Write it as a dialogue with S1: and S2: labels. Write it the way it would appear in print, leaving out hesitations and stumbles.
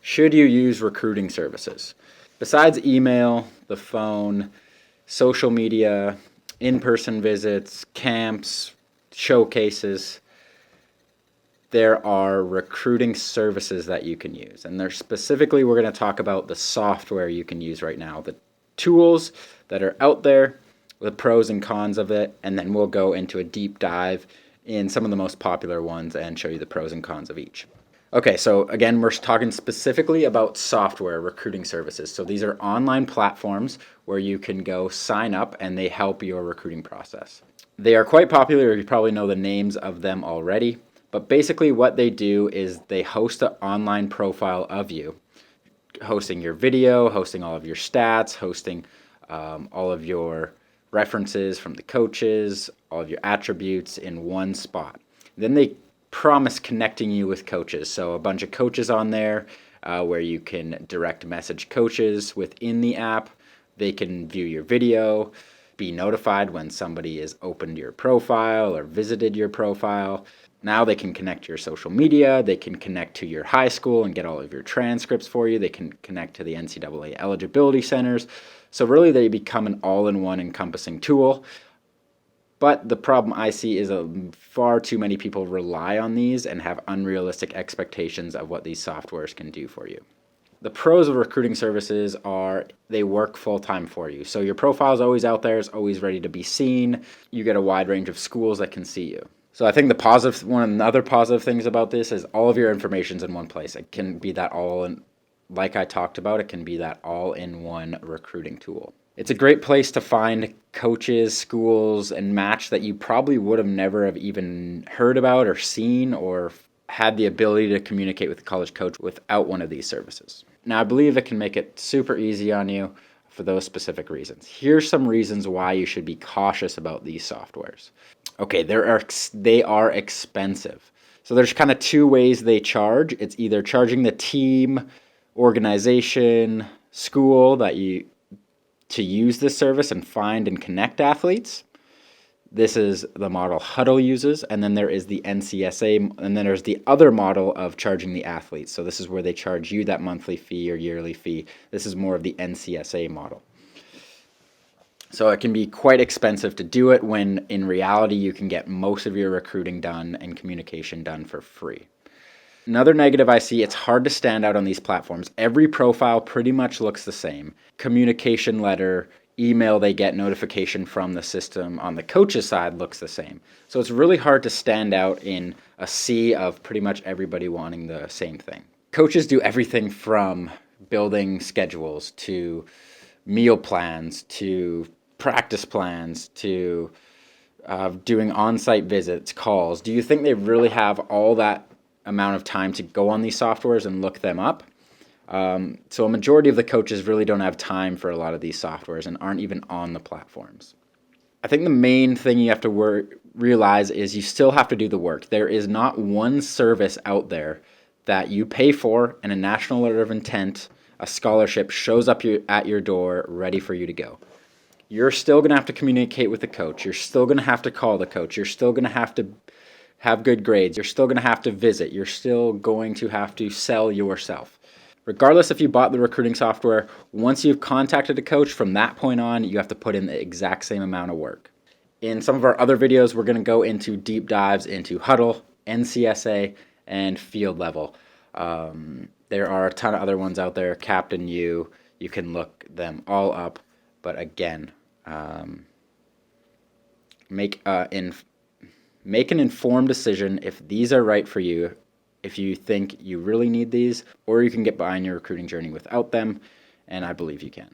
S1: Should you use recruiting services? Besides email, the phone, social media, in-person visits, camps, showcases, there are recruiting services that you can use. And specifically, we're going to talk about the software you can use right now, the tools that are out there, the pros and cons of it, and then we'll go into a deep dive in some of the most popular ones and show you the pros and cons of each. Okay, so again, we're talking specifically about software recruiting services. So these are online platforms where you can go sign up and they help your recruiting process. They are quite popular. You probably know the names of them already. But basically what they do is they host an online profile of you, hosting your video, hosting all of your stats, hosting all of your references from the coaches, all of your attributes in one spot. Then they promise connecting you with coaches. So a bunch of coaches on there where you can direct message coaches within the app. They can view your video, be notified when somebody has opened your profile or visited your profile. Now they can connect to your social media. They can connect to your high school and get all of your transcripts for you. They can connect to the NCAA eligibility centers. So really they become an all-in-one encompassing tool. But the problem I see is far too many people rely on these and have unrealistic expectations of what these softwares can do for you. The pros of recruiting services are they work full-time for you. So your profile is always out there, it's always ready to be seen. You get a wide range of schools that can see you. So I think one of the other positive things about this is all of your information's in one place. It can be that like I talked about, it can be that all-in-one recruiting tool. It's a great place to find coaches, schools, and match that you probably would have never have even heard about or seen or had the ability to communicate with a college coach without one of these services. Now, I believe it can make it super easy on you for those specific reasons. Here's some reasons why you should be cautious about these softwares. Okay, they are expensive. So there's kind of two ways they charge. It's either charging the team, organization, school to use this service and find and connect athletes. This is the model Hudl uses, and then there is the NCSA, and then there's the other model of charging the athletes. So this is where they charge you that monthly fee or yearly fee. This is more of the NCSA model. So it can be quite expensive to do it when in reality you can get most of your recruiting done and communication done for free. Another negative I see, it's hard to stand out on these platforms. Every profile pretty much looks the same. Communication letter, email they get, notification from the system on the coach's side looks the same. So it's really hard to stand out in a sea of pretty much everybody wanting the same thing. Coaches do everything from building schedules to meal plans to practice plans to doing on-site visits, calls. Do you think they really have all that amount of time to go on these softwares and look them up? So a majority of the coaches really don't have time for a lot of these softwares and aren't even on the platforms. I think the main thing you have to realize is you still have to do the work. There is not one service out there that you pay for and a national letter of intent, a scholarship shows up at your door ready for you to go. You're still going to have to communicate with the coach. You're still going to have to call the coach. You're still going to have good grades. You're still going to have to visit. You're still going to have to sell yourself. Regardless if you bought the recruiting software, once you've contacted a coach, from that point on, you have to put in the exact same amount of work. In some of our other videos, we're going to go into deep dives into Hudl, NCSA, and field level. There are a ton of other ones out there, Captain U. You can look them all up. But again, make an informed decision if these are right for you, if you think you really need these, or you can get by on your recruiting journey without them, and I believe you can.